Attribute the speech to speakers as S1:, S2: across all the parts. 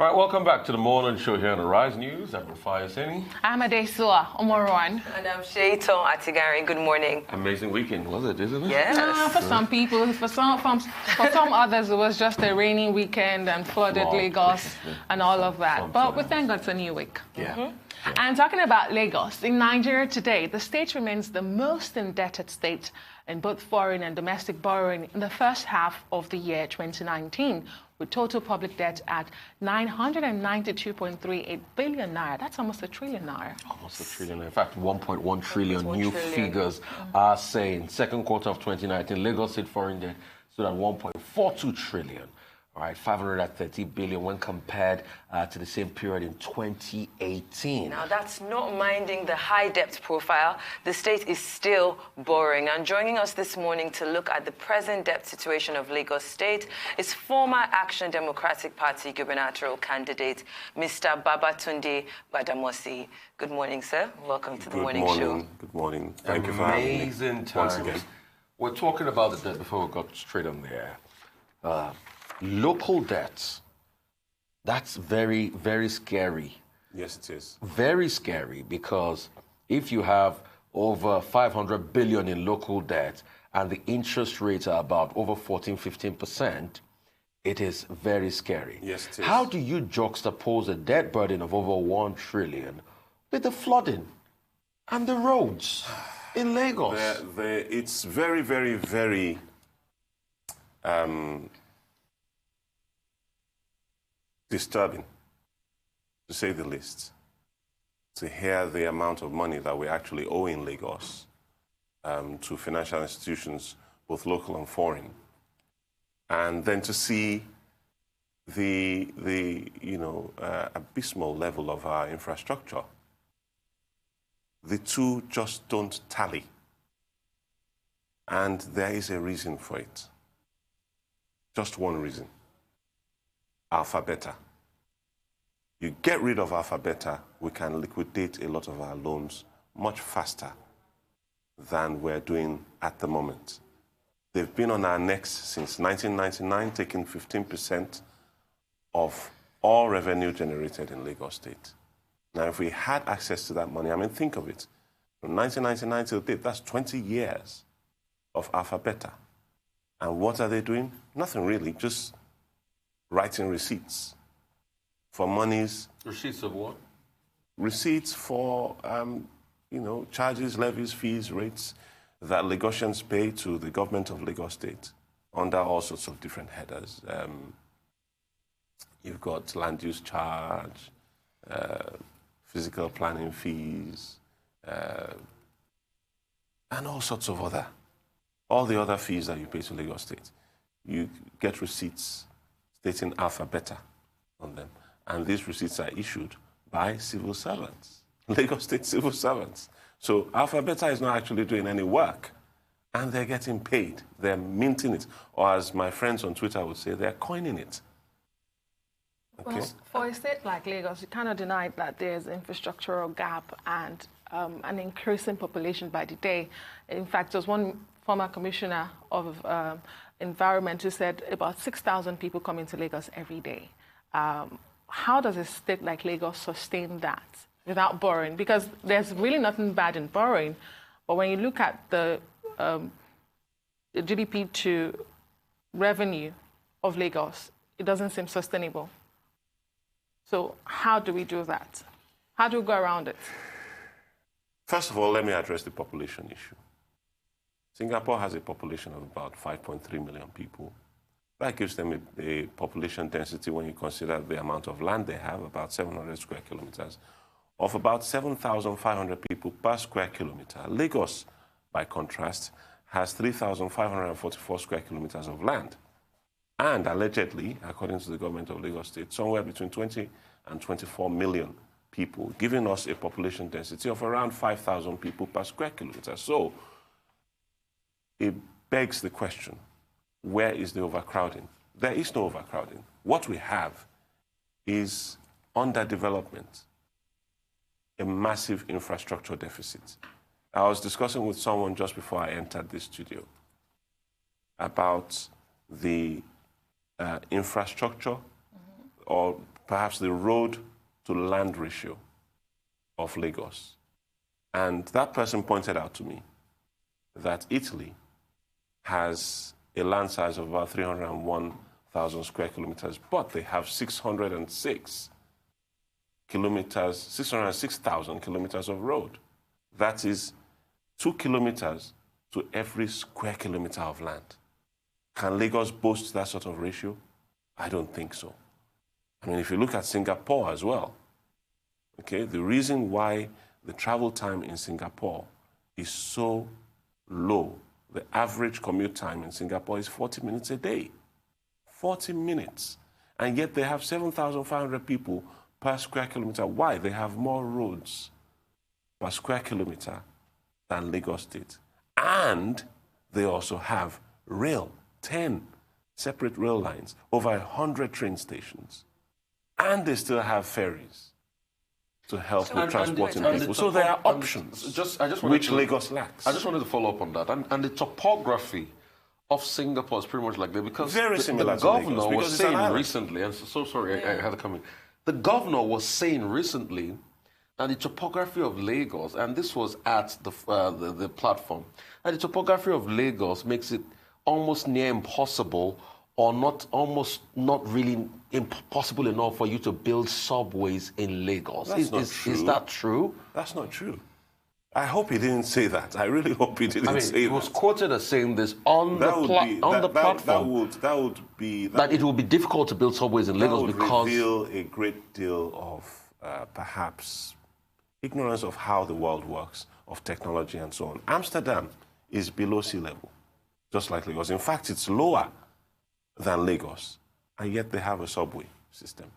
S1: Right, welcome back to the morning show here on the Rise News. I'm Rufai Seni.
S2: I'm Adesua Omorwan.
S3: And I'm Shaiton Atigari. Good morning.
S1: Amazing weekend, was it, isn't it?
S3: Yes.
S2: For some people, for some others, it was just a rainy weekend and flooded Lagos and all of that. But we thank God it's a new week.
S1: Yeah.
S3: Mm-hmm.
S1: Yeah.
S2: And talking about Lagos, in Nigeria today, the state remains the most indebted state in both foreign and domestic borrowing in the first half of the year 2019, with total public debt at 992.38 billion naira. That's almost a trillion naira.
S1: Almost a trillion. In fact, 1.1 trillion new
S3: trillion.
S1: figures are saying. Second quarter of 2019, Lagos state foreign debt stood at 1.42 trillion. All right, 530 billion when compared to the same period in 2018.
S3: Now, that's not minding the high debt profile. The state is still borrowing. And joining us this morning to look at the present debt situation of Lagos State is former Action Democratic Party gubernatorial candidate, Mr. Babatunde Gbadamosi. Good morning, sir. Welcome to the morning show.
S4: Good morning. Thank you for having me.
S1: Amazing
S4: Once
S1: times.
S4: again.
S1: We're talking about the debt before we got straight on the air. Local debts, that's very, very scary.
S4: Yes, it is.
S1: Very scary, because if you have over 500 billion in local debt and the interest rates are about over 14-15%, it is very scary.
S4: Yes, it is.
S1: How do you juxtapose a debt burden of over 1 trillion with the flooding and the roads in Lagos?
S4: It's very, very, very disturbing, to say the least, to hear the amount of money that we actually owe in Lagos to financial institutions, both local and foreign, and then to see the abysmal level of our infrastructure. The two just don't tally, and there is a reason for it. Just one reason. Alpha Beta. You get rid of Alpha Beta, we can liquidate a lot of our loans much faster than we're doing at the moment. They've been on our necks since 1999, taking 15% of all revenue generated in Lagos State. Now, if we had access to that money, I mean, think of it. From 1999 till date, that's 20 years of Alpha Beta. And what are they doing? Nothing really, just writing receipts for monies.
S1: Receipts of what?
S4: Receipts for, charges, levies, fees, rates that Lagosians pay to the government of Lagos State under all sorts of different headers. You've got land use charge, physical planning fees, and all sorts of all the other fees that you pay to Lagos State. You get receipts stating Alpha Beta on them. And these receipts are issued by civil servants, Lagos State civil servants. So Alpha Beta is not actually doing any work, and they're getting paid. They're minting it. Or as my friends on Twitter would say, they're coining it. Okay?
S2: Well, for a state like Lagos, you cannot deny that there's an infrastructural gap and an increasing population by the day. In fact, there's one former commissioner of environment who said about 6,000 people come into Lagos every day. How does a state like Lagos sustain that without borrowing? Because there's really nothing bad in borrowing, but when you look at the GDP to revenue of Lagos, it doesn't seem sustainable. So how do we do that? How do we go around it?
S4: First of all, let me address the population issue. Singapore has a population of about 5.3 million people. That gives them a population density, when you consider the amount of land they have, about 700 square kilometers, of about 7,500 people per square kilometer. Lagos, by contrast, has 3,544 square kilometers of land. And allegedly, according to the government of Lagos State, somewhere between 20 and 24 million people, giving us a population density of around 5,000 people per square kilometer. So it begs the question, where is the overcrowding? There is no overcrowding. What we have is underdevelopment, a massive infrastructure deficit. I was discussing with someone just before I entered this studio about the infrastructure or perhaps the road to land ratio of Lagos. And that person pointed out to me that Italy has a land size of about 301,000 square kilometers, but they have 606,000 kilometers of road. That is 2 kilometers to every square kilometer of land. Can Lagos boast that sort of ratio? I don't think so. I mean, if you look at Singapore as well, okay, the reason why the travel time in Singapore is so low, the average commute time in Singapore is 40 minutes a day. 40 minutes. And yet they have 7,500 people per square kilometer. Why? They have more roads per square kilometer than Lagos State. And they also have rail, 10 separate rail lines, over 100 train stations. And they still have ferries to help with transporting people. So there are options which Lagos lacks.
S1: I just wanted to follow up on that. And the topography of Singapore is pretty much like that, because
S4: very similar
S1: the governor
S4: to Lagos,
S1: was saying recently, and so sorry I had to come in. The governor was saying recently that the topography of Lagos, and this was at the platform, and the topography of Lagos makes it almost near impossible, or not really impossible enough for you to build subways in Lagos.
S4: That's not true.
S1: Is that true?
S4: That's not true. I hope he didn't say that. I really hope he didn't say that.
S1: He was quoted as saying this on the platform.
S4: That would be...
S1: That it will be difficult to build subways in Lagos because...
S4: That would reveal a great deal of perhaps ignorance of how the world works, of technology and so on. Amsterdam is below sea level, just like Lagos. In fact, it's lower than Lagos, and yet they have a subway system.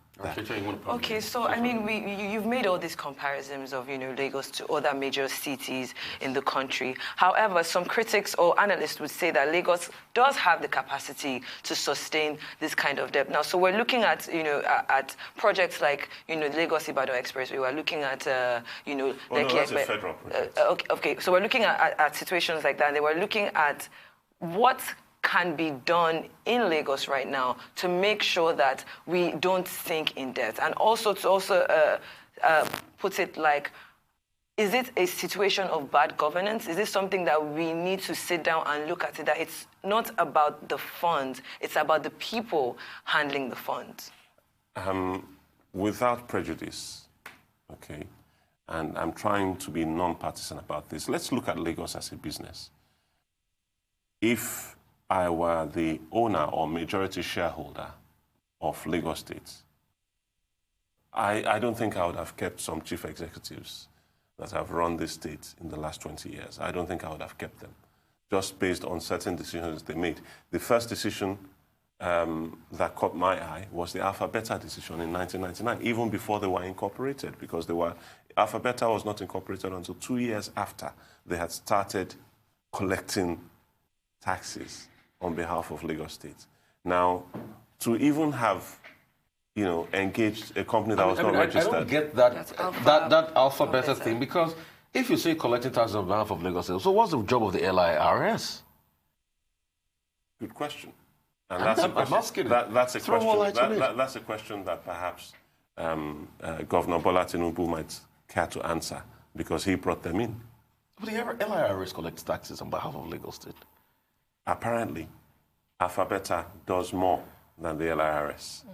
S3: Okay, so I mean, you've made all these comparisons of, Lagos to other major cities in the country. However, some critics or analysts would say that Lagos does have the capacity to sustain this kind of debt. Now, so we're looking at, at projects like, Lagos-Ibadan Expressway. We're looking at,
S4: that's a federal project.
S3: Okay, so we're looking at situations like that, and they were looking at what can be done in Lagos right now to make sure that we don't sink in debt, and also to put it like, is it a situation of bad governance? Is this something that we need to sit down and look at it, that it's not about the funds, it's about the people handling the funds?
S4: Without prejudice, okay, and I'm trying to be non-partisan about this, let's look at Lagos as a business. If I were the owner or majority shareholder of Lagos State, I don't think I would have kept some chief executives that have run this state in the last 20 years. I don't think I would have kept them, just based on certain decisions they made. The first decision that caught my eye was the Alpha Beta decision in 1999, even before they were incorporated, because Alpha Beta was not incorporated until 2 years after they had started collecting taxes on behalf of Lagos State. Now, to even have, engaged a company that was not registered.
S1: I don't get that Alpha Beta thing, because if you say collecting taxes on behalf of Lagos State, so what's the job of the LIRS?
S4: Good question. And that's a question. That's a question that perhaps Governor Bola Tinubu might care to answer, because he brought them in.
S1: But the LIRS collects taxes on behalf of Lagos State.
S4: Apparently, Alpha Beta does more than the LIRS.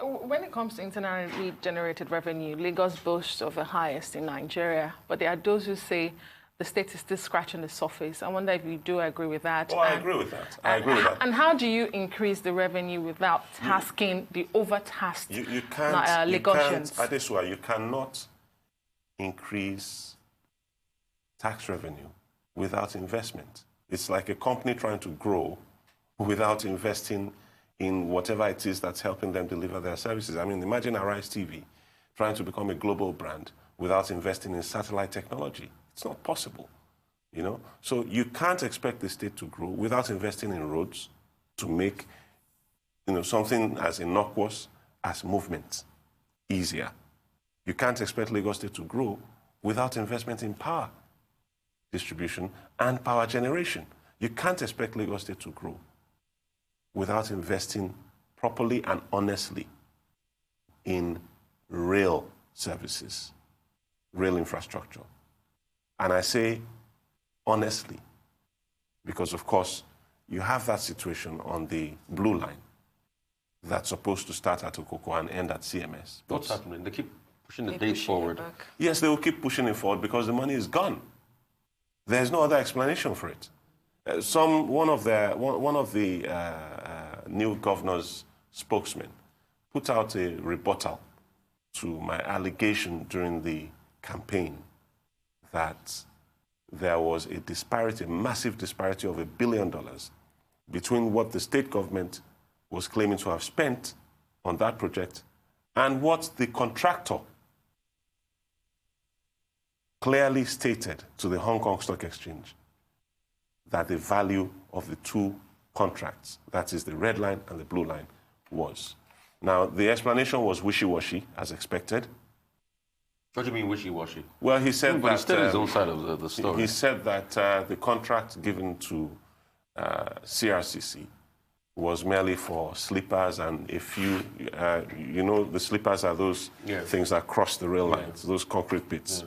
S2: When it comes to internally generated revenue, Lagos boasts of the highest in Nigeria, but there are those who say the state is still scratching the surface. I wonder if you do agree with that.
S4: Oh, I agree with that. I agree with that.
S2: And how do you increase the revenue without tasking the overtasked Lagosians?
S4: Adesua, you cannot increase tax revenue without investment. It's like a company trying to grow without investing in whatever it is that's helping them deliver their services. I mean, imagine Arise TV trying to become a global brand without investing in satellite technology. It's not possible, So you can't expect the state to grow without investing in roads to make, something as innocuous as movement easier. You can't expect Lagos State to grow without investment in power distribution and power generation. You can't expect Lagos State to grow without investing properly and honestly in rail services, rail infrastructure. And I say honestly, because of course you have that situation on the blue line that's supposed to start at Okoko and end at CMS.
S1: What's happening? They keep pushing the date forward.
S4: Yes, they will keep pushing it forward because the money is gone. There's no other explanation for it. One of the new governor's spokesmen put out a rebuttal to my allegation during the campaign that there was a disparity, a massive disparity of $1 billion between what the state government was claiming to have spent on that project and what the contractor clearly stated to the Hong Kong Stock Exchange that the value of the two contracts, that is the red line and the blue line, was. Now, the explanation was wishy-washy, as expected.
S1: What do you mean wishy-washy?
S4: Well, he said
S1: but
S4: that...
S1: he still his own side of the story.
S4: He said that the contract given to CRCC was merely for sleepers and a few, you know, the sleepers are those things that cross the rail lines, those concrete bits.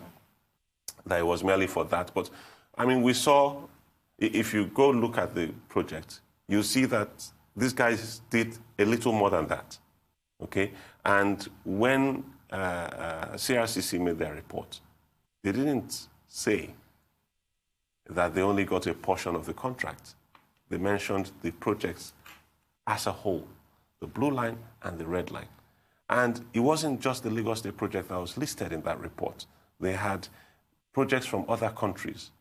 S4: That it was merely for that. But, I mean, we saw, if you go look at the project, you see that these guys did a little more than that, okay? And when CRCC made their report, they didn't say that they only got a portion of the contract. They mentioned the projects as a whole, the blue line and the red line. And it wasn't just the Lagos State project that was listed in that report. They had projects from other countries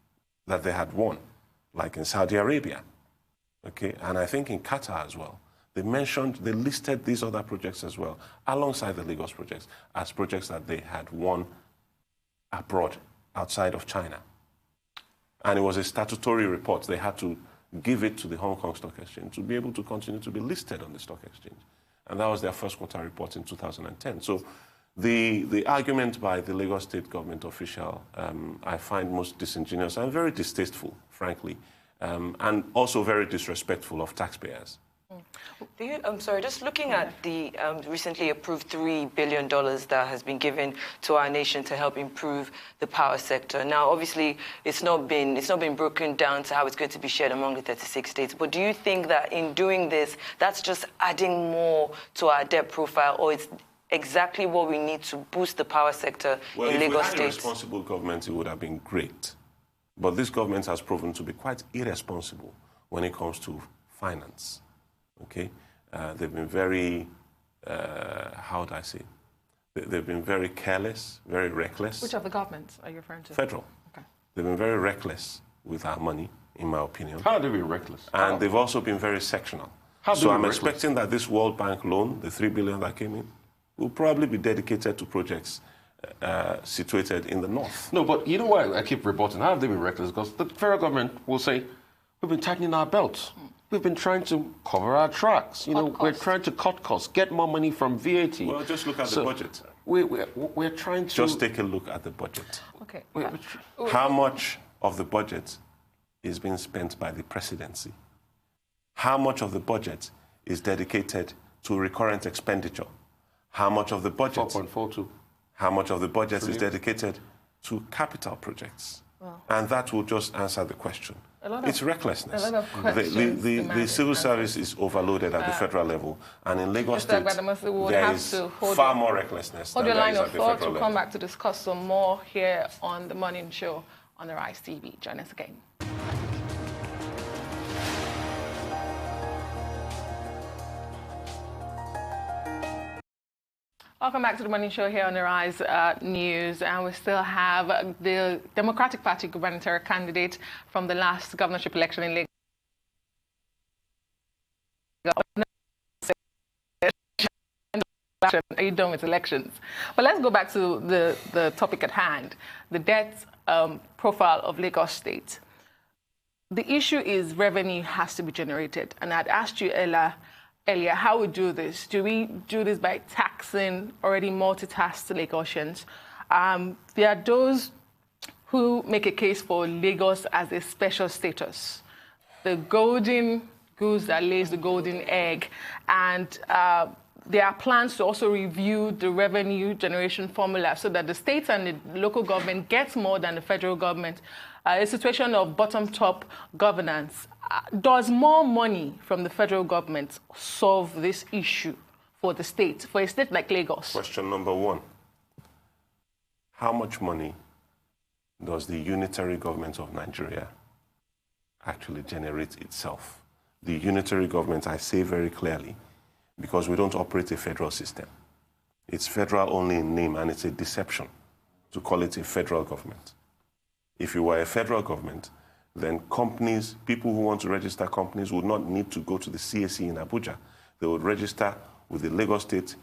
S4: that they had won, like in Saudi Arabia, okay? And I think in Qatar as well. They listed these other projects as well, alongside the Lagos projects, as projects that they had won abroad, outside of China. And it was a statutory report. They had to give it to the Hong Kong Stock Exchange to be able to continue to be listed on the stock exchange. And that was their first quarter report in 2010. So the argument by the Lagos State government official, I find most disingenuous and very distasteful, frankly, and also very disrespectful of taxpayers.
S3: I'm sorry, just looking at the recently approved $3 billion that has been given to our nation to help improve the power sector. Now, obviously, it's not been broken down to how it's going to be shared among the 36 states. But do you think that in doing this, that's just adding more to our debt profile, or it's exactly what we need to boost the power sector in Lagos State?
S4: Well, if we had a responsible government, it would have been great. But this government has proven to be quite irresponsible when it comes to finance. Okay, they've been very, how do I say? They've been very careless, very reckless.
S2: Which of the governments are you referring to?
S4: Federal.
S2: Okay.
S4: They've been very reckless with our money, in my opinion.
S1: How have they been reckless?
S4: And they've also been very sectional. So I'm expecting that this World Bank loan, the $3 billion that came in, will probably be dedicated to projects situated in the north.
S1: No, but you know why I keep reporting? How have they been reckless? Because the federal government will say, we've been tightening our belts. We've been trying to cover our tracks. We're trying to cut costs, get more money from VAT.
S4: Well, just look at the budget.
S1: We're trying to...
S4: Just take a look at the budget.
S2: Okay.
S4: How much of the budget is being spent by the presidency? How much of the budget is dedicated to recurrent expenditure? How much of the budget...
S1: 4.42.
S4: How much of the budget is dedicated to capital projects? Wow. And that will just answer the question. It's recklessness.
S2: A lot of questions.
S4: The civil service is overloaded at the federal level, and in Lagos State, there is far more recklessness than there is at the federal level.
S2: We'll come back to discuss some more here on The Morning Show on the Rise TV. Join us again. Welcome back to The Morning Show here on the Rise News, and we still have the Democratic Party gubernatorial candidate from the last governorship election in Lagos. Are you done with elections? But let's go back to the topic at hand, the debt profile of Lagos State. The issue is revenue has to be generated, and I'd asked you earlier how we do this. Do we do this by taxing already multitasked Lagosians? There are those who make a case for Lagos as a special status, the golden goose that lays the golden egg. And there are plans to also review the revenue generation formula so that the states and the local government gets more than the federal government. A situation of bottom-top governance. Does more money from the federal government solve this issue for the state, for a state like Lagos?
S4: Question number one. How much money does the unitary government of Nigeria actually generate itself? The unitary government, I say very clearly, because we don't operate a federal system. It's federal only in name, and it's a deception to call it a federal government. If you were a federal government, then companies, people who want to register companies would not need to go to the CAC in Abuja. They would register with the Lagos State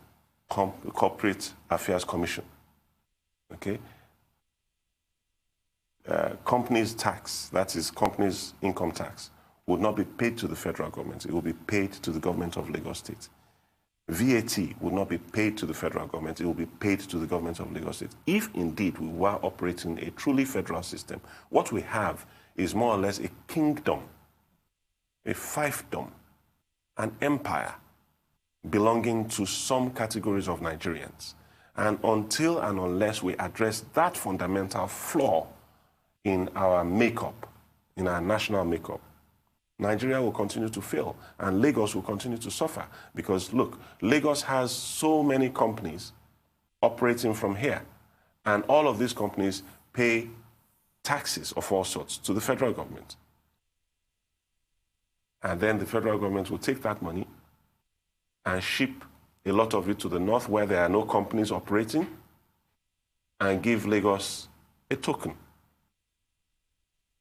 S4: Corporate Affairs Commission. Okay? Companies tax, that is companies income tax, would not be paid to the federal government. It will be paid to the government of Lagos State. VAT would not be paid to the federal government. It will be paid to the government of Lagos State. If indeed we were operating a truly federal system, what we have is more or less a kingdom, a fiefdom, an empire belonging to some categories of Nigerians. And until and unless we address that fundamental flaw in our makeup, in our national makeup, Nigeria will continue to fail, and Lagos will continue to suffer. Because, look, Lagos has so many companies operating from here, and all of these companies pay taxes of all sorts to the federal government. And then the federal government will take that money and ship a lot of it to the north where there are no companies operating and give Lagos a token.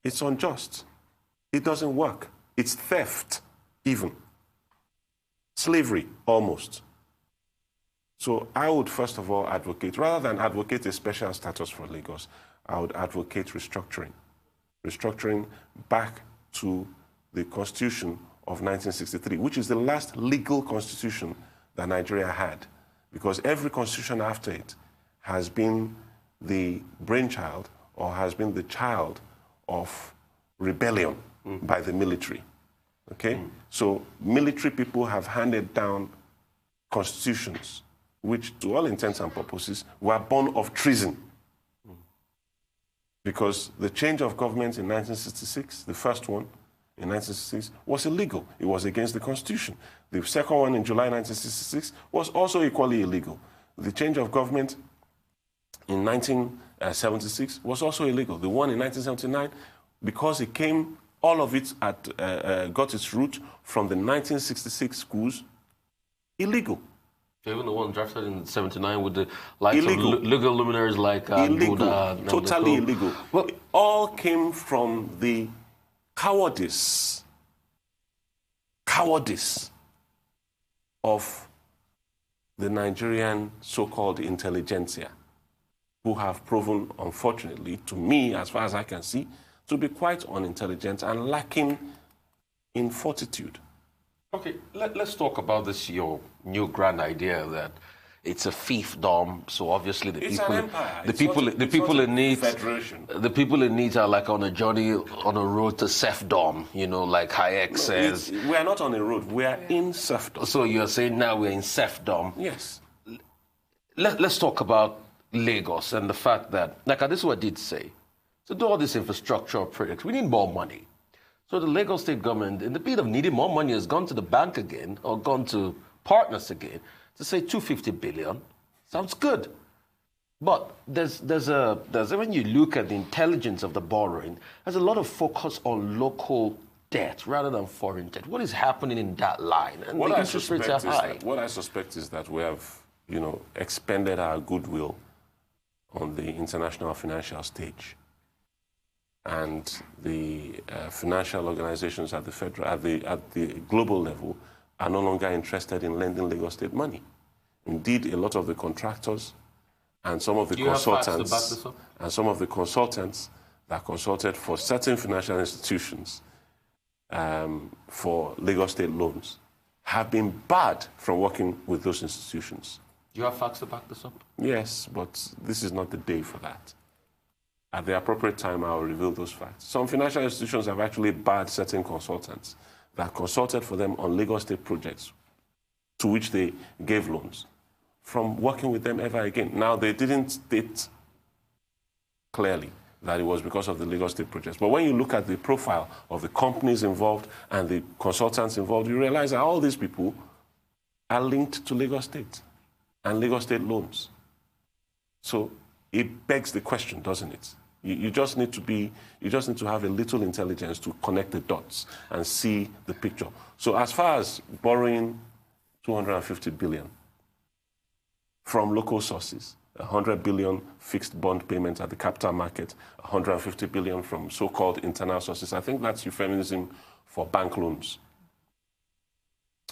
S4: It's unjust. It doesn't work. It's theft, even. Slavery, almost. So I would first of all advocate, rather than advocate a special status for Lagos, I would advocate restructuring. Restructuring back to the Constitution of 1963, which is the last legal constitution that Nigeria had, because every constitution after it has been the brainchild or has been the child of rebellion by the military. Okay? So military people have handed down constitutions which, to all intents and purposes, were born of treason. Because the change of government in 1966, the first one in 1966, was illegal. It was against the Constitution. The second one in July 1966 was also equally illegal. The change of government in 1976 was also illegal. The one in 1979, because it came, all of it got its root from the 1966 schools, illegal.
S1: Even the one drafted in '79 with the likes
S4: illegal.
S1: of legal luminaries like
S4: illegal,
S1: Buddha,
S4: totally illegal. Well, it all came from the cowardice of the Nigerian so-called intelligentsia, who have proven, unfortunately, to me, as far as I can see, to be quite unintelligent and lacking in fortitude.
S1: Okay, let's talk about this, your new grand idea that it's a fiefdom. So obviously the people in need are like on a journey on a road to serfdom. You know, like Hayek says.
S4: We are not on a road. We are in serfdom.
S1: So you're saying now we're in serfdom.
S4: Yes.
S1: Let's talk about Lagos and the fact that, like this is what I did say, to do all these infrastructural projects, we need more money. So the Lagos state government, in the bid of needing more money, has gone to the bank again, or gone to partners again, to say 250 billion. Sounds good. But there's when you look at the intelligence of the borrowing, there's a lot of focus on local debt rather than foreign debt. What is happening in that line? And the interest rates are high.
S4: What I suspect is that we have, expended our goodwill on the international financial stage. And the financial organizations at the global level are no longer interested in lending Lagos State money. Indeed, a lot of the contractors and some of the consultants that consulted for certain financial institutions for Lagos State loans have been barred from working with those institutions.
S1: Do you have facts to back this up?
S4: Yes, but this is not the day for that. At the appropriate time, I will reveal those facts. Some financial institutions have actually barred certain consultants that consulted for them on Lagos State projects to which they gave loans from working with them ever again. Now, they didn't state clearly that it was because of the Lagos State projects. But when you look at the profile of the companies involved and the consultants involved, you realize that all these people are linked to Lagos State and Lagos State loans. So it begs the question, doesn't it? You just need to have a little intelligence to connect the dots and see the picture. So as far as borrowing 250 billion from local sources, 100 billion fixed bond payments at the capital market, 150 billion from so-called internal sources, I think that's euphemism for bank loans.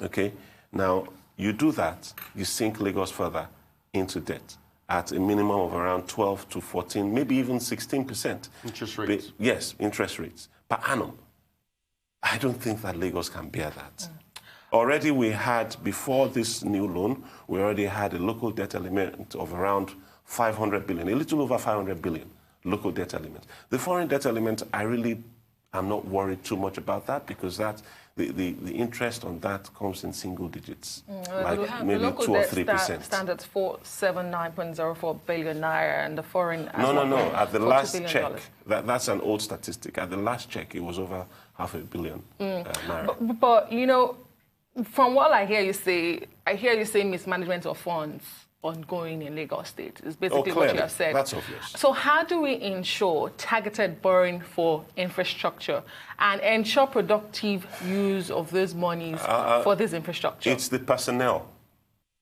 S4: Okay? Now, you do that, you sink Lagos further into debt at a minimum of around 12 to 14, maybe even 16%.
S1: Interest rates.
S4: Yes, interest rates per annum. I don't think that Lagos can bear that. Already we had, before this new loan, we already had a local debt element of around 500 billion, a little over 500 billion local debt element. The foreign debt element, I really am not worried too much about that because that the interest on that comes in single digits, like maybe 2 or 3%.
S2: Standards 479.04 billion naira, and the foreign.
S4: No. At the last check, that's an old statistic. At the last check, it was over $500 million naira.
S2: But you know, from what I hear you say mismanagement of funds ongoing in Lagos State is basically what you have said.
S4: That's obvious.
S2: So how do we ensure targeted borrowing for infrastructure and ensure productive use of those monies for this infrastructure?
S4: It's the personnel.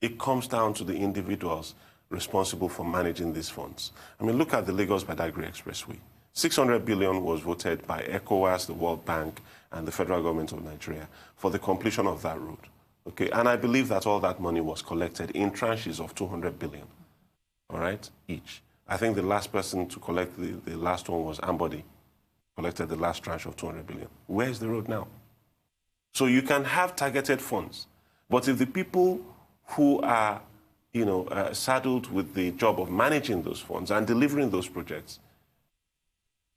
S4: It comes down to the individuals responsible for managing these funds. I mean, look at the Lagos-Badagry Expressway. 600 billion was voted by ECOWAS, the World Bank, and the federal government of Nigeria for the completion of that road. Okay, and I believe that all that money was collected in tranches of 200 billion, all right, each. I think the last person to collect the last one was Ambody, collected the last tranche of 200 billion. Where's the road now? So you can have targeted funds, but if the people who are, saddled with the job of managing those funds and delivering those projects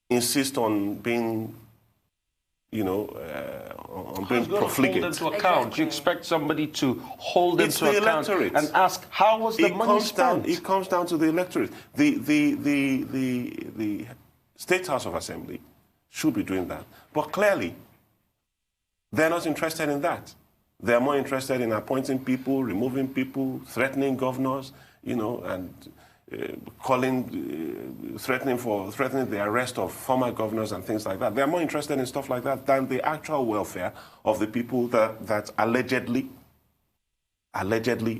S4: insist on being on being profligate.
S1: Hold them to account. Exactly. You expect somebody to hold them to account
S4: electorate.
S1: And ask, how was the money spent?
S4: It comes down to the electorate. The State House of Assembly should be doing that. But clearly, they're not interested in that. They're more interested in appointing people, removing people, threatening governors, and threatening the arrest of former governors and things like that. They're more interested in stuff like that than the actual welfare of the people that allegedly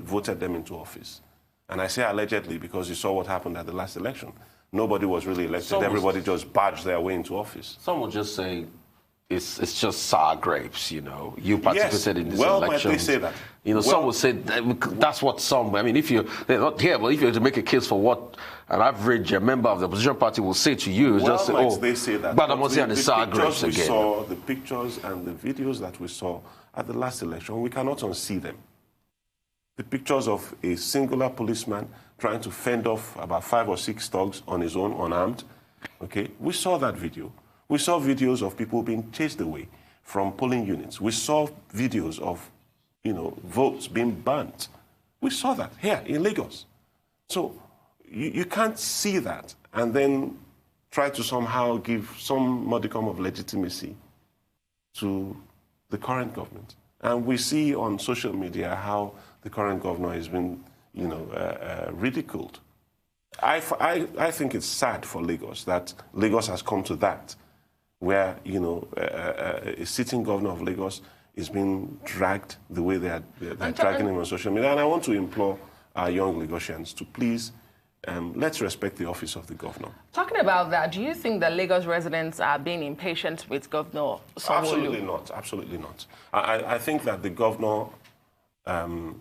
S4: voted them into office. And I say allegedly because you saw what happened at the last election. Nobody was really elected. Everybody just barged their way into office.
S1: Some will just say it's just sour grapes, You participated in this election.
S4: Well, might they say that?
S1: Some will say that's what some. I mean, they're not here, but if you have to make a case for what an average member of the opposition party will say to you, just say,
S4: they say that.
S1: Gbadamosi and the sour grapes again.
S4: Saw the pictures and the videos that we saw at the last election, we cannot unsee them. The pictures of a singular policeman trying to fend off about 5 or 6 thugs on his own, unarmed. Okay, we saw that video. We saw videos of people being chased away from polling units. We saw videos of, votes being burnt. We saw that here in Lagos. So you can't see that and then try to somehow give some modicum of legitimacy to the current government. And we see on social media how the current governor has been, ridiculed. I think it's sad for Lagos that Lagos has come to that, where, a sitting governor of Lagos is being dragged the way they're dragging him on social media. And I want to implore our young Lagosians to please, let's respect the office of the governor.
S2: Talking about that, do you think that Lagos residents are being impatient with Governor Sanwo-Olu?
S4: Absolutely not. Absolutely not. I think that the governor...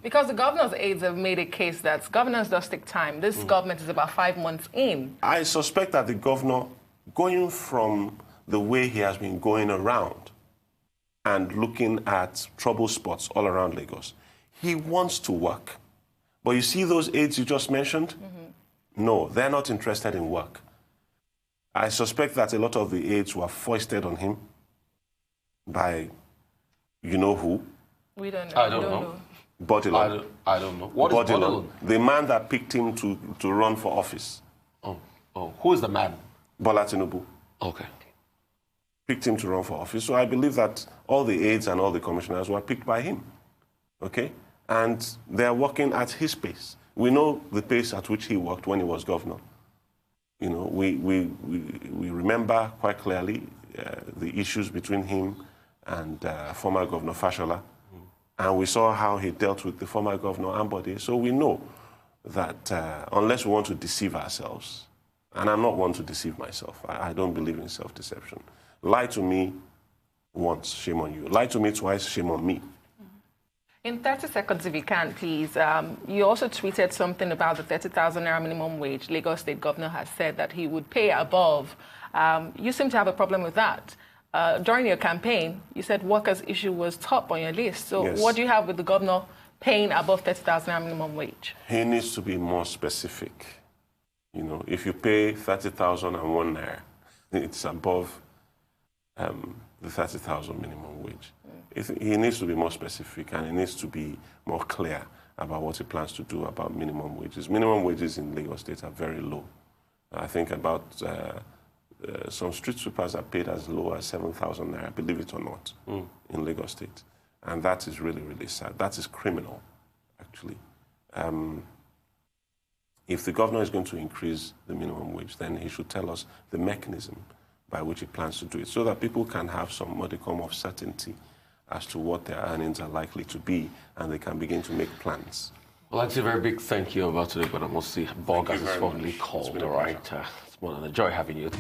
S2: because the governor's aides have made a case that governance does take time. This government is about 5 months in.
S4: I suspect that the governor, going from the way he has been going around and looking at trouble spots all around Lagos, he wants to work. But you see those aides you just mentioned? No, they're not interested in work. I suspect that a lot of the aides were foisted on him by who.
S2: We don't know.
S1: I don't know.
S4: Bodilon.
S1: I don't know. What is Bodilon?
S4: The man that picked him to run for office.
S1: Oh, who is the man?
S4: Bola Tinubu.
S1: Okay.
S4: Picked him to run for office. So I believe that all the aides and all the commissioners were picked by him. Okay? And they're working at his pace. We know the pace at which he worked when he was governor. You know, we remember quite clearly the issues between him and former Governor Fashola. And we saw how he dealt with the former Governor Ambode. So we know that unless we want to deceive ourselves, and I'm not one to deceive myself, I don't believe in self-deception. Lie to me once, shame on you. Lie to me twice, shame on me.
S2: In 30 seconds, if you can, please, you also tweeted something about the 30,000 naira minimum wage. Lagos State Governor has said that he would pay above. You seem to have a problem with that. During your campaign, you said workers' issue was top on your list. So
S4: Yes.
S2: what do you have with the governor paying above 30,000 naira minimum wage?
S4: He needs to be more specific. You know, if you pay 30,001 naira, it's above the 30,000 minimum wage. He needs to be more specific, and he needs to be more clear about what he plans to do about minimum wages. Minimum wages in Lagos State are very low. I think about some street sweepers are paid as low as 7,000 naira, believe it or not, in Lagos State. And that is really, really sad. That is criminal, actually. If the governor is going to increase the minimum wage, then he should tell us the mechanism by which he plans to do it, so that people can have some modicum of certainty as to what their earnings are likely to be, and they can begin to make plans.
S1: Well, I'd say a very big thank you about Babatunde Gbadamosi, Bog, as it's formally called, all right? It's been a joy having you.